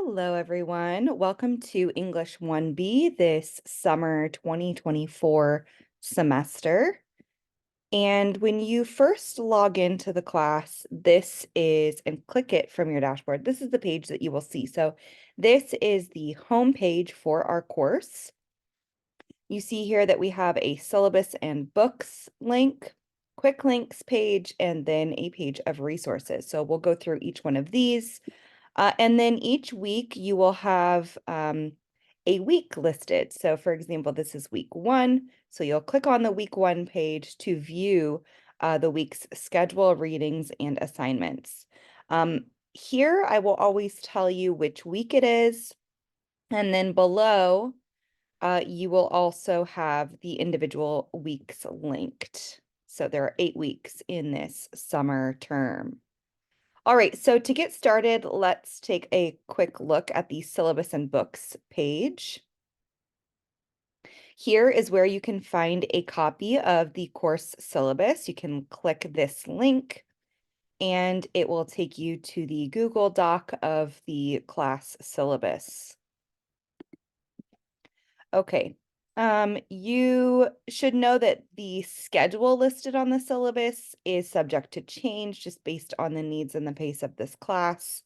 Hello, everyone. Welcome to English 1B this summer 2024 semester. And when you first log into the class, and click it from your dashboard, this is the page that you will see. So this is the home page for our course. You see here that we have a syllabus and books link, quick links page, and then a page of resources. So we'll go through each one of these. And then each week you will have a week listed. So for example, this is week 1. So you'll click on the week 1 page to view the week's schedule, readings, and assignments. Here I will always tell you which week it is. And then below, you will also have the individual weeks linked. So there are 8 weeks in this summer term. All right, so to get started, let's take a quick look at the syllabus and books page. Here is where you can find a copy of the course syllabus. You can click this link and it will take you to the Google Doc of the class syllabus. Okay, you should know that the schedule listed on the syllabus is subject to change just based on the needs and the pace of this class.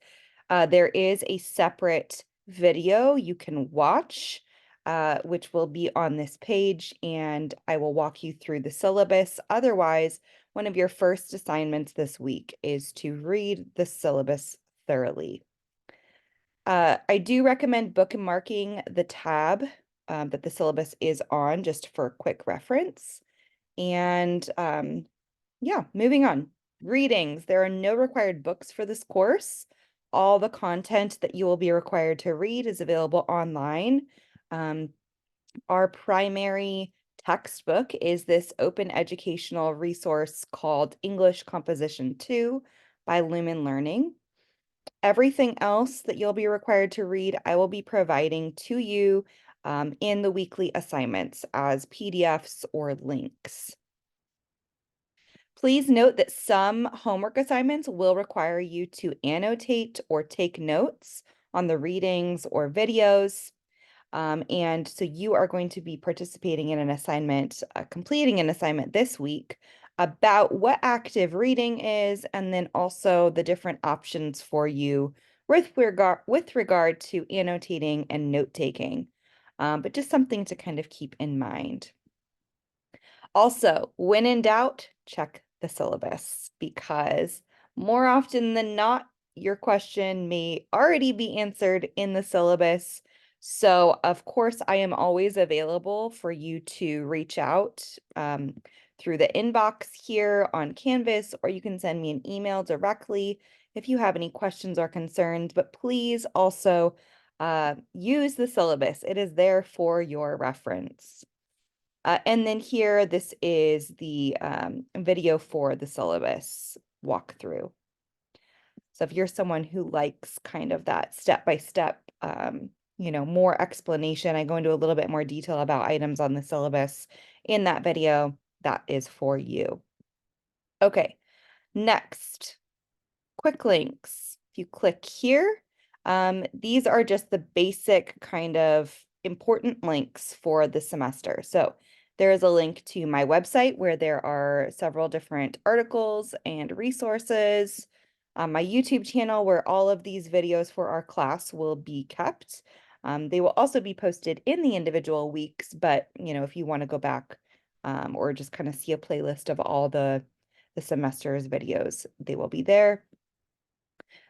There is a separate video you can watch, which will be on this page, and I will walk you through the syllabus. Otherwise, one of your first assignments this week is to read the syllabus thoroughly. I do recommend bookmarking the tab that the syllabus is on just for quick reference. And yeah, moving on. Readings. There are no required books for this course. All the content that you will be required to read is available online. Our primary textbook is this open educational resource called English Composition 2 by Lumen Learning. Everything else that you'll be required to read, I will be providing to you in the weekly assignments as PDFs or links. Please note that some homework assignments will require you to annotate or take notes on the readings or videos. And so you are going to be participating in an assignment, completing an assignment this week about what active reading is, and then also the different options for you with regard to annotating and note-taking, but just something to kind of keep in mind. Also, when in doubt, check the syllabus because more often than not, your question may already be answered in the syllabus. So, of course, I am always available for you to reach out through the inbox here on Canvas, or you can send me an email directly if you have any questions or concerns. But please also use the syllabus, it is there for your reference. And then here, this is the video for the syllabus walkthrough. So if you're someone who likes kind of that step-by-step, more explanation, I go into a little bit more detail about items on the syllabus in that video, that is for you. Okay, next, quick links. If you click here, these are just the basic kind of important links for the semester. So there is a link to my website where there are several different articles and resources. My YouTube channel where all of these videos for our class will be kept. They will also be posted in the individual weeks, but if you want to go back or just kind of see a playlist of all the semester's videos, they will be there.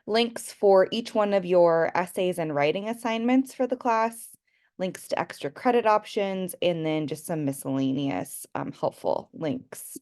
Links for each one of your essays and writing assignments for the class, links to extra credit options, and then just some miscellaneous helpful links.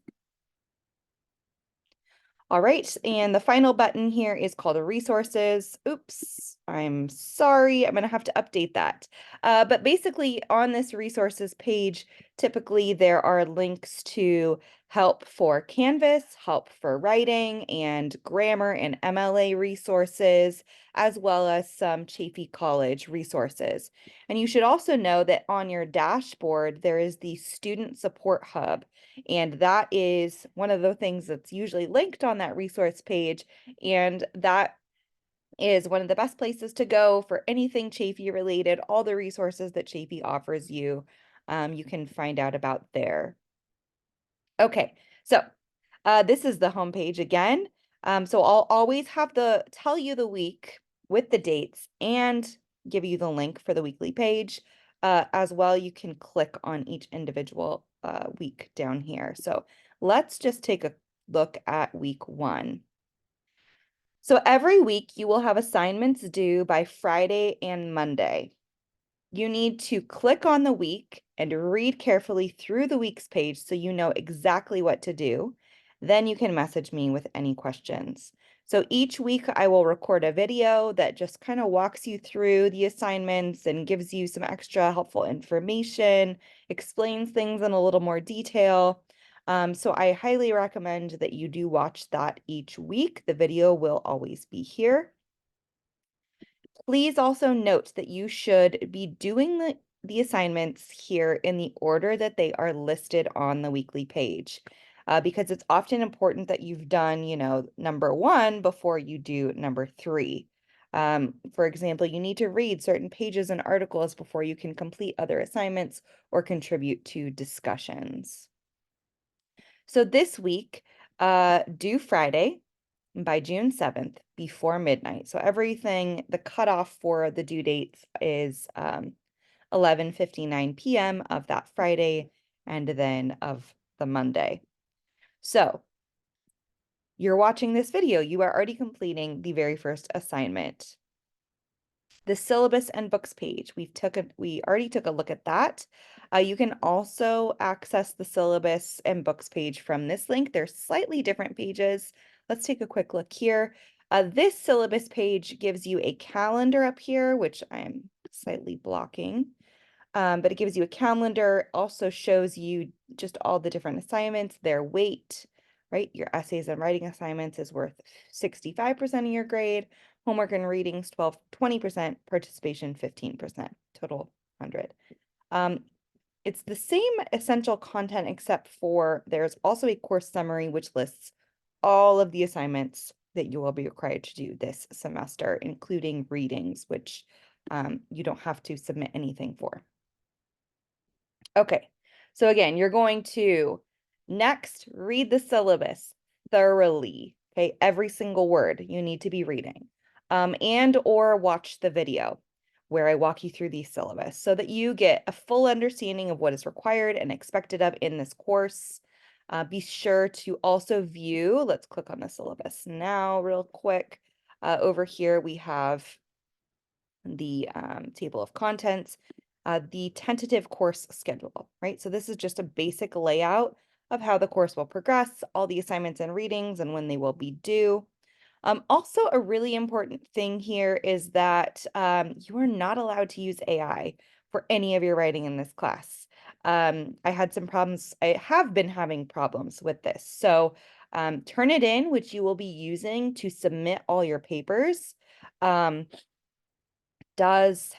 All right, and the final button here is called resources. Oops, I'm sorry, I'm going to have to update that. But basically on this resources page, typically there are links to help for Canvas, help for writing and grammar and MLA resources, as well as some Chaffey College resources. And you should also know that on your dashboard, there is the Student Support Hub. And that is one of the things that's usually linked on that resource page. And that is one of the best places to go for anything Chafee related. All the resources that Chafee offers you, you can find out about there. Okay, so this is the homepage again. So I'll always have tell you the week with the dates and give you the link for the weekly page. As well, you can click on each individual week down here. So let's just take a look at week 1. So every week you will have assignments due by Friday and Monday. You need to click on the week and read carefully through the week's page so you know exactly what to do. Then you can message me with any questions. So each week I will record a video that just kind of walks you through the assignments and gives you some extra helpful information, explains things in a little more detail. So I highly recommend that you do watch that each week. The video will always be here. Please also note that you should be doing the assignments here in the order that they are listed on the weekly page, because it's often important that you've done, number 1 before you do number 3. For example, you need to read certain pages and articles before you can complete other assignments or contribute to discussions. So this week, due Friday, by June 7th before midnight. So everything, the cutoff for the due dates is 11:59 p.m. of that Friday and then of the Monday. So you're watching this video, you are already completing the very first assignment. The syllabus and books page, we already took a look at that. You can also access the syllabus and books page from this link. They're slightly different pages. Let's take a quick look here. This syllabus page gives you a calendar up here, which I'm slightly blocking. But it gives you a calendar, also shows you just all the different assignments, their weight, right? Your essays and writing assignments is worth 65% of your grade. Homework and readings, 20%, participation, 15%, total 100. It's the same essential content except for there's also a course summary which lists all of the assignments that you will be required to do this semester, including readings, which you don't have to submit anything for. Okay, so again, you're going to next read the syllabus thoroughly. Okay, every single word you need to be reading, and or watch the video where I walk you through the syllabus so that you get a full understanding of what is required and expected of in this course. Be sure to also view, let's click on the syllabus now real quick. Over here we have the table of contents, the tentative course schedule, right? So this is just a basic layout of how the course will progress, all the assignments and readings, and when they will be due. Also, a really important thing here is that you are not allowed to use AI for any of your writing in this class. I had some problems. I have been having problems with this. So Turnitin, which you will be using to submit all your papers, does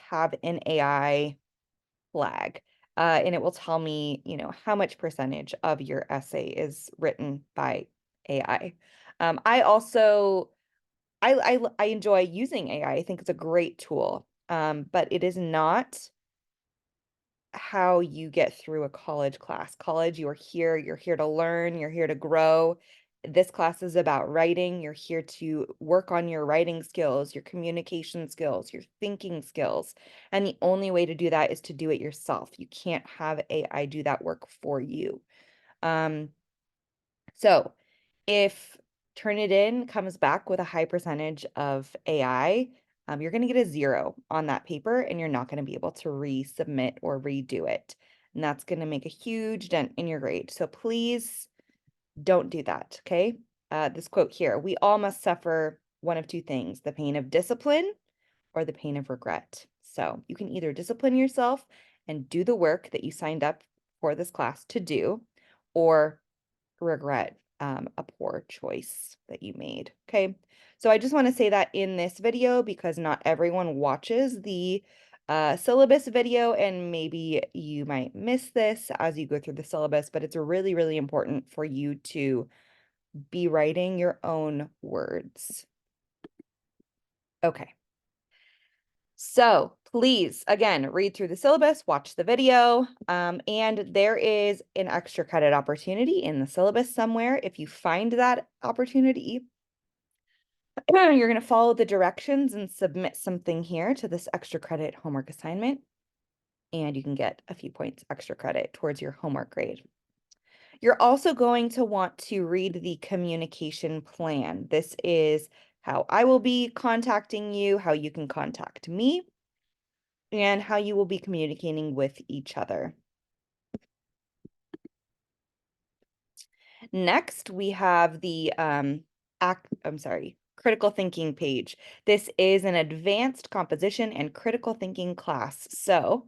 have an AI flag, and it will tell me, how much percentage of your essay is written by AI. I also I enjoy using AI. I think it's a great tool, but it is not how you get through a college class. College, you're here to learn, you're here to grow. This class is about writing. You're here to work on your writing skills, your communication skills, your thinking skills. And the only way to do that is to do it yourself. You can't have AI do that work for you. Um, so if Turnitin comes back with a high percentage of AI, you're going to get a 0 on that paper and you're not going to be able to resubmit or redo it. And that's going to make a huge dent in your grade. So please don't do that, okay? This quote here, we all must suffer one of two things, the pain of discipline or the pain of regret. So you can either discipline yourself and do the work that you signed up for this class to do, or regret a poor choice that you made. Okay. So I just want to say that in this video because not everyone watches the syllabus video, and maybe you might miss this as you go through the syllabus, but it's really, really important for you to be writing your own words. Okay. So please, again, read through the syllabus, watch the video, and there is an extra credit opportunity in the syllabus somewhere. If you find that opportunity, you're going to follow the directions and submit something here to this extra credit homework assignment, and you can get a few points extra credit towards your homework grade. You're also going to want to read the communication plan. This is how I will be contacting you, how you can contact me, and how you will be communicating with each other. Next, we have the critical thinking page. This is an advanced composition and critical thinking class. So,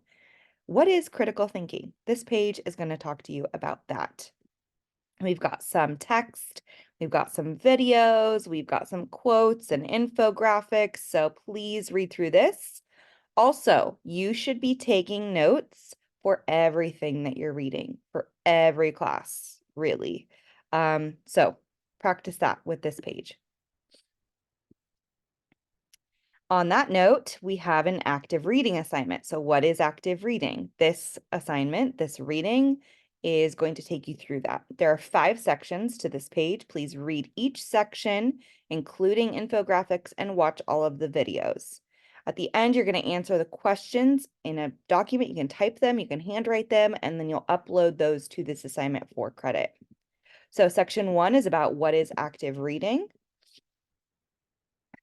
what is critical thinking? This page is going to talk to you about that. We've got some text, we've got some videos, we've got some quotes and infographics. So please read through this. Also, you should be taking notes for everything that you're reading, for every class, really. So practice that with this page. On that note, we have an active reading assignment. So what is active reading? This assignment, this reading, is going to take you through that. There are 5 sections to this page. Please read each section, including infographics, and watch all of the videos. At the end, you're going to answer the questions in a document. You can type them, you can handwrite them, and then you'll upload those to this assignment for credit. So section 1 is about what is active reading.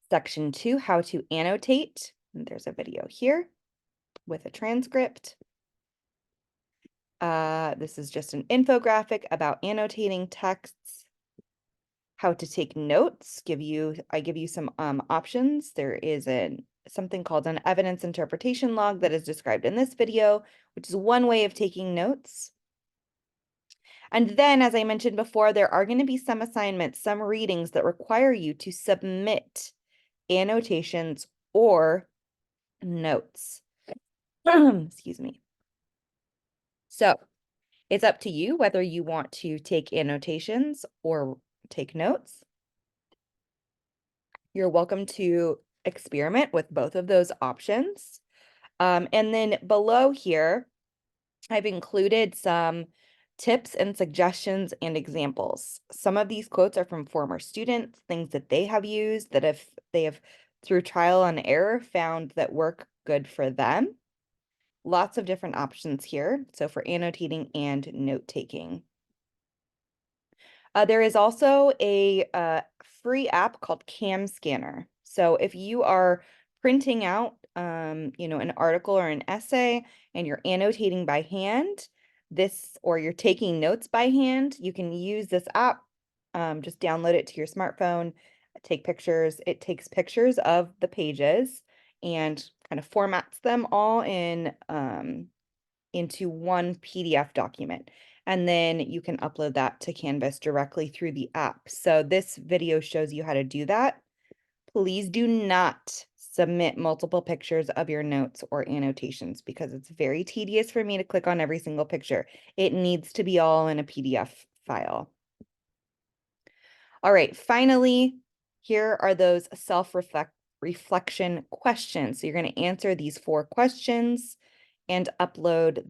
Section 2, how to annotate. And there's a video here with a transcript. This is just an infographic about annotating texts. How to take notes. I give you some options. There is something called an evidence interpretation log that is described in this video, which is one way of taking notes. And then, as I mentioned before, there are going to be some assignments, some readings that require you to submit annotations or notes. Excuse me. So it's up to you whether you want to take annotations or take notes. You're welcome to experiment with both of those options. And then below here, I've included some tips and suggestions and examples. Some of these quotes are from former students, things that they have used that they have through trial and error found that work good for them. Lots of different options here. So for annotating and note taking. There is also a free app called Cam Scanner. So if you are printing out, an article or an essay and you're annotating by hand, or you're taking notes by hand, you can use this app. Just download it to your smartphone, take pictures. It takes pictures of the pages and kind of formats them all into one PDF document. And then you can upload that to Canvas directly through the app. So this video shows you how to do that. Please do not submit multiple pictures of your notes or annotations because it's very tedious for me to click on every single picture. It needs to be all in a PDF file. All right, finally, here are those self-reflection questions. So you're going to answer these 4 questions and upload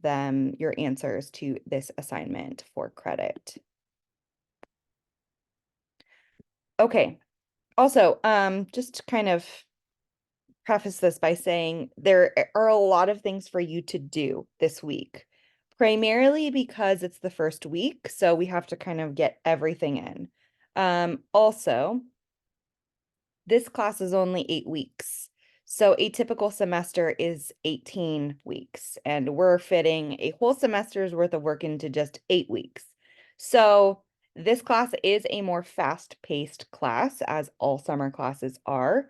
your answers to this assignment for credit. Okay. Also, just to kind of preface this by saying there are a lot of things for you to do this week, primarily because it's the first week, so we have to kind of get everything in. Also, this class is only 8 weeks. So a typical semester is 18 weeks, and we're fitting a whole semester's worth of work into just 8 weeks. So this class is a more fast-paced class, as all summer classes are.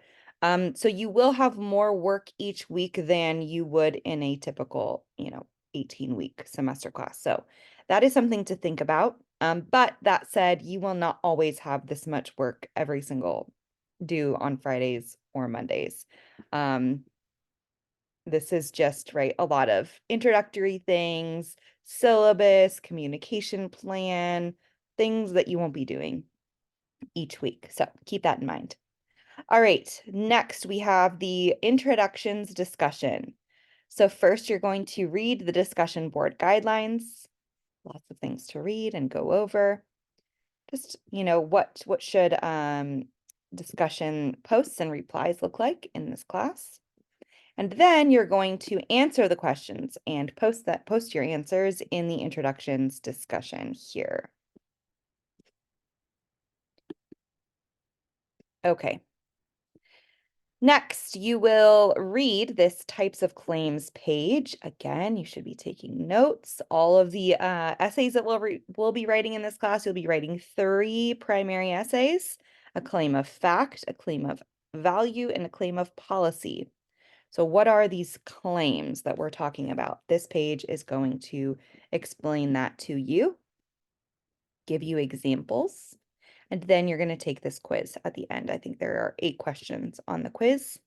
So you will have more work each week than you would in a typical, 18-week semester class. So that is something to think about. But that said, you will not always have this much work every single due on Fridays or Mondays. This is just, right, a lot of introductory things, syllabus, communication plan, things that you won't be doing each week. So keep that in mind. All right, next we have the introductions discussion. So first you're going to read the discussion board guidelines. Lots of things to read and go over. Just, what should discussion posts and replies look like in this class? And then you're going to answer the questions and post your answers in the introductions discussion here. Okay. Next, you will read this types of claims page. Again, you should be taking notes. All of the essays that we'll be writing in this class, you'll be writing 3 primary essays: a claim of fact, a claim of value, and a claim of policy. So what are these claims that we're talking about? This page is going to explain that to you, give you examples, and then you're going to take this quiz at the end. I think there are 8 questions on the quiz.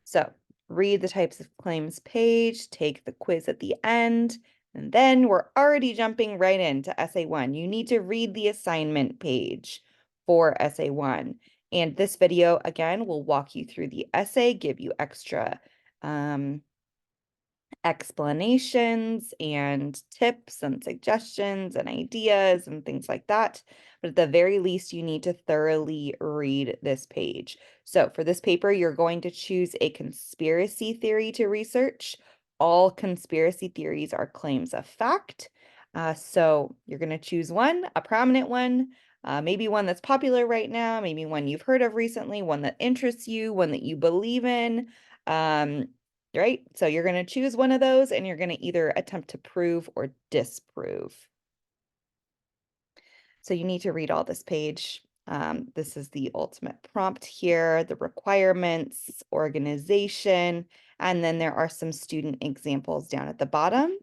So read the types of claims page, take the quiz at the end, and then we're already jumping right into essay 1. You need to read the assignment page for essay 1. And this video, again, will walk you through the essay, give you extra explanations and tips and suggestions and ideas and things like that. But at the very least, you need to thoroughly read this page. So for this paper, you're going to choose a conspiracy theory to research. All conspiracy theories are claims of fact. So you're going to choose one, a prominent one, maybe one that's popular right now, maybe one you've heard of recently, one that interests you, one that you believe in. Right? So you're going to choose one of those and you're going to either attempt to prove or disprove. So you need to read all this page. This is the ultimate prompt here, the requirements, organization, and then there are some student examples down at the bottom.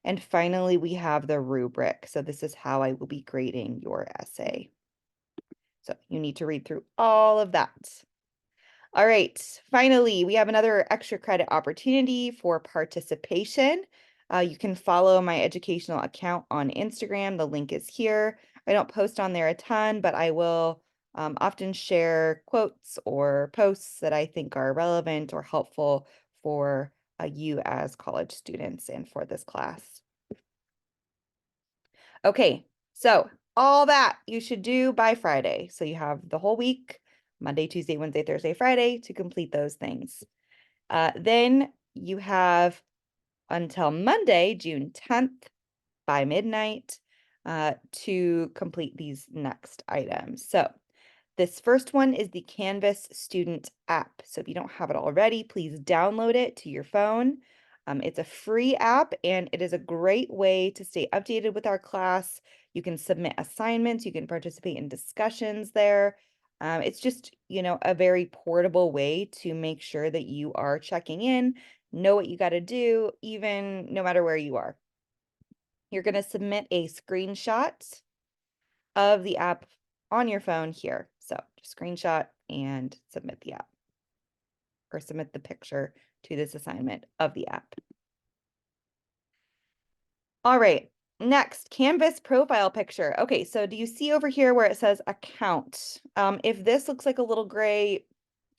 And finally, we have the rubric. So this is how I will be grading your essay. So you need to read through all of that. All right, finally, we have another extra credit opportunity for participation. You can follow my educational account on Instagram. The link is here. I don't post on there a ton, but I will often share quotes or posts that I think are relevant or helpful for you as college students and for this class. Okay, so all that you should do by Friday. So you have the whole week, Monday, Tuesday, Wednesday, Thursday, Friday, to complete those things. Then you have until Monday, June 10th by midnight to complete these next items. So this first one is the Canvas student app. So if you don't have it already, please download it to your phone. It's a free app and it is a great way to stay updated with our class. You can submit assignments, you can participate in discussions there. It's just, a very portable way to make sure that you are checking in, know what you got to do, even no matter where you are. You're going to submit a screenshot of the app on your phone here. So just screenshot and submit the app or submit the picture to this assignment of the app. All right, next, Canvas profile picture. Okay, so do you see over here where it says account? If this looks like a little gray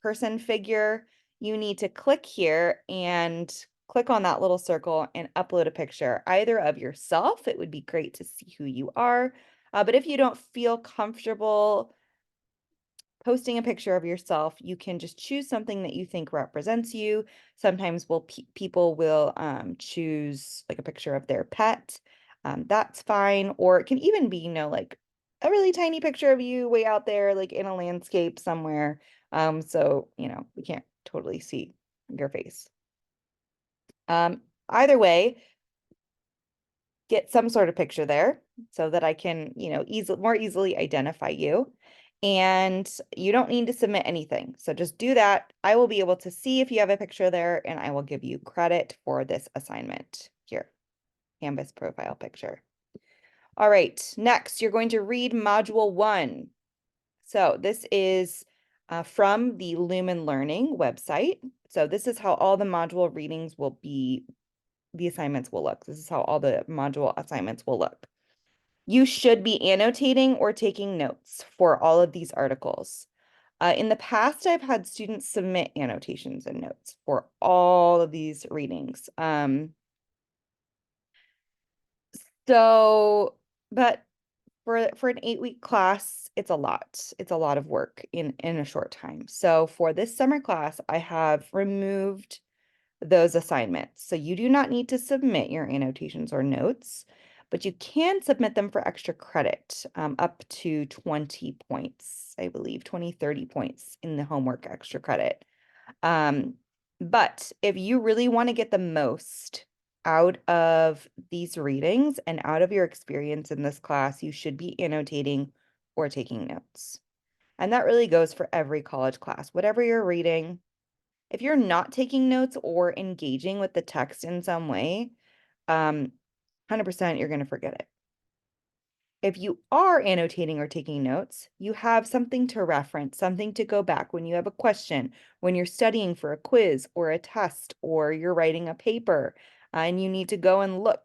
person figure, you need to click here and click on that little circle and upload a picture, either of yourself. It would be great to see who you are. But if you don't feel comfortable posting a picture of yourself, you can just choose something that you think represents you. Sometimes people will choose like a picture of their pet. That's fine. Or it can even be, like a really tiny picture of you way out there, like in a landscape somewhere. So, we can't totally see your face. Either way, get some sort of picture there so that I can, more easily identify you. And you don't need to submit anything. So just do that. I will be able to see if you have a picture there and I will give you credit for this assignment here. Canvas profile picture. All right, next you're going to read module 1. So this is from the Lumen Learning website. So this is how all the module readings will be, the assignments will look. This is how all the module assignments will look. You should be annotating or taking notes for all of these articles. In the past, I've had students submit annotations and notes for all of these readings. But for an 8-week class, it's a lot. It's a lot of work in a short time. So for this summer class, I have removed those assignments. So you do not need to submit your annotations or notes, but you can submit them for extra credit, up to 20 points, I believe, 20, 30 points in the homework extra credit. But if you really want to get the most out of these readings and out of your experience in this class, you should be annotating or taking notes. And that really goes for every college class. Whatever you're reading, if you're not taking notes or engaging with the text in some way, 100% you're going to forget it. If you are annotating or taking notes, you have something to reference, something to go back when you have a question, when you're studying for a quiz or a test, or you're writing a paper, and you need to go and look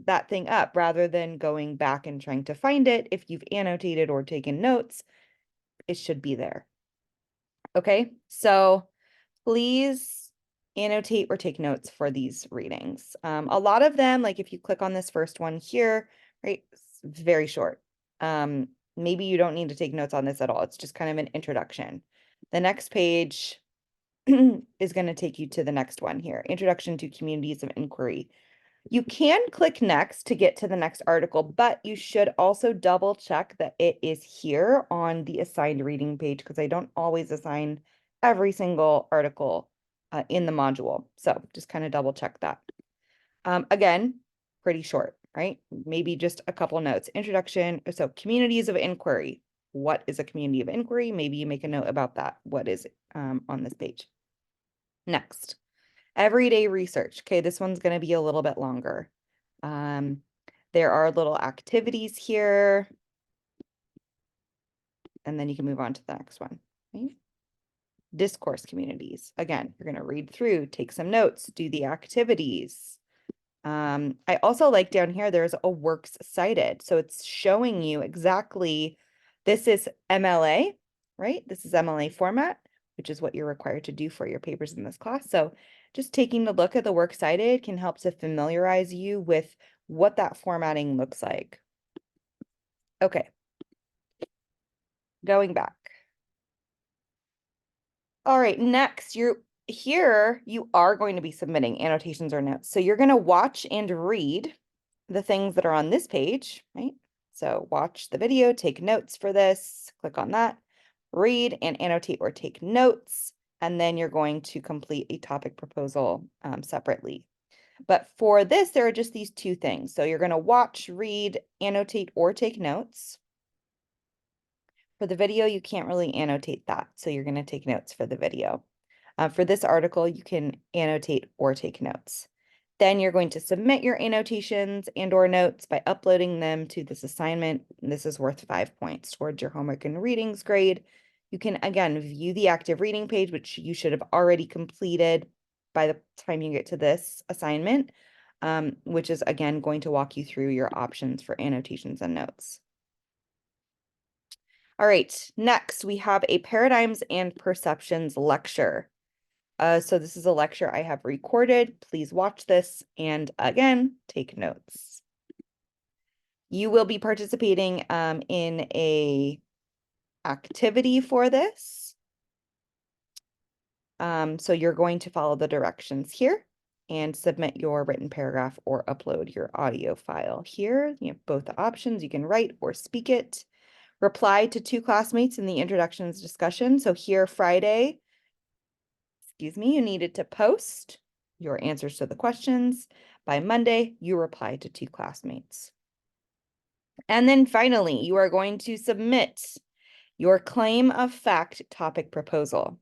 that thing up rather than going back and trying to find it. If you've annotated or taken notes, it should be there. Okay, so please annotate or take notes for these readings. A lot of them, like if you click on this first one here, right, it's very short. Maybe you don't need to take notes on this at all. It's just kind of an introduction. The next page is going to take you to the next one here, Introduction to Communities of Inquiry. You can click next to get to the next article, but you should also double check that it is here on the assigned reading page, because I don't always assign every single article in the module. So just kind of double check that. Again, pretty short, right? Maybe just a couple notes. Introduction. So communities of inquiry. What is a community of inquiry? Maybe you make a note about that. What is it on this page? Next. Everyday research. Okay, this one's going to be a little bit longer. There are little activities here. And then you can move on to the next one. Okay? Discourse communities. Again, you're going to read through, take some notes, do the activities. I also like down here, there's a works cited. So it's showing you exactly, this is MLA, right? This is MLA format, which is what you're required to do for your papers in this class. So just taking a look at the works cited can help to familiarize you with what that formatting looks like. Okay. Going back. All right, next, you are going to be submitting annotations or notes. So you're going to watch and read the things that are on this page, right? So watch the video, take notes for this, click on that, read and annotate or take notes, and then you're going to complete a topic proposal separately. But for this, there are just these two things. So you're going to watch, read, annotate, or take notes. For the video, you can't really annotate that, so you're going to take notes for the video. For this article, you can annotate or take notes. Then you're going to submit your annotations and or notes by uploading them to this assignment. This is worth 5 points towards your homework and readings grade. You can, again, view the active reading page, which you should have already completed by the time you get to this assignment, which is, again, going to walk you through your options for annotations and notes. All right, next we have a Paradigms and Perceptions lecture. So this is a lecture I have recorded. Please watch this and again, take notes. You will be participating in a activity for this. So you're going to follow the directions here and submit your written paragraph or upload your audio file here. You have both the options. You can write or speak it. Reply to 2 classmates in the introductions discussion. So here Friday, you needed to post your answers to the questions. By Monday, you reply to 2 classmates. And then finally, you are going to submit your claim of fact topic proposal.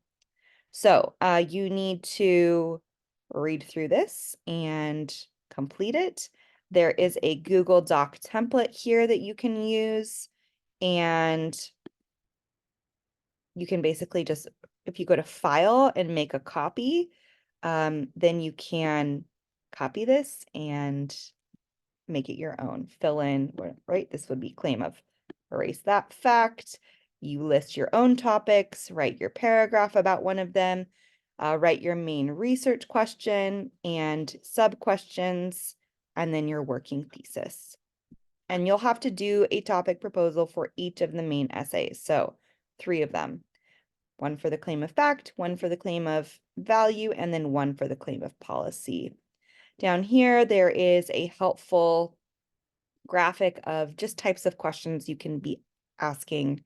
So you need to read through this and complete it. There is a Google Doc template here that you can use, and you can basically just, if you go to file and make a copy, then you can copy this and make it your own. Fill in, right? This would be claim of erase that fact. You list your own topics, write your paragraph about one of them, write your main research question and sub-questions, and then your working thesis. And you'll have to do a topic proposal for each of the main essays. So 3 of them. One for the claim of fact, one for the claim of value, and then one for the claim of policy. Down here, there is a helpful graphic of just types of questions you can be asking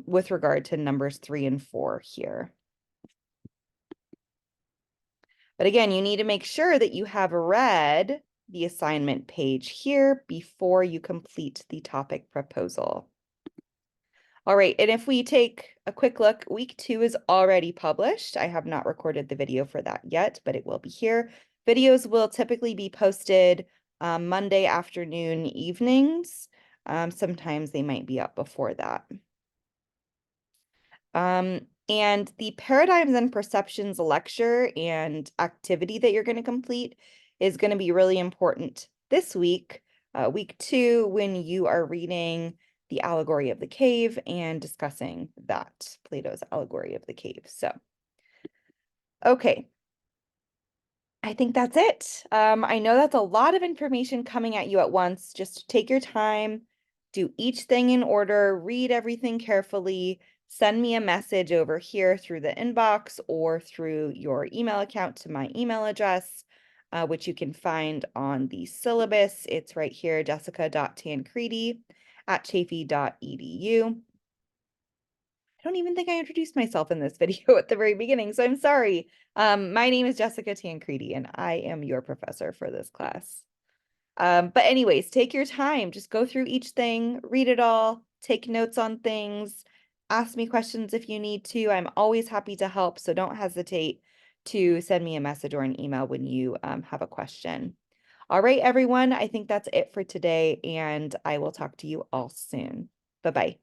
with regard to numbers 3 and 4 here. But again, you need to make sure that you have read the assignment page here before you complete the topic proposal. All right, and if we take a quick look, week 2 is already published. I have not recorded the video for that yet, but it will be here. Videos will typically be posted Monday afternoon evenings. Sometimes they might be up before that. And the Paradigms and Perceptions lecture and activity that you're going to complete is going to be really important this week, week 2, when you are reading the Allegory of the Cave and discussing that, Plato's Allegory of the Cave. So, okay. I think that's it. I know that's a lot of information coming at you at once. Just take your time, do each thing in order, read everything carefully, send me a message over here through the inbox or through your email account to my email address, which you can find on the syllabus. It's right here, jessica.tancredi@chaffey.edu. I don't even think I introduced myself in this video at the very beginning, so I'm sorry. My name is Jessica Tancredi, and I am your professor for this class. But anyways, take your time. Just go through each thing, read it all, take notes on things, ask me questions if you need to. I'm always happy to help, so don't hesitate to send me a message or an email when you have a question. All right, everyone, I think that's it for today, and I will talk to you all soon. Bye-bye.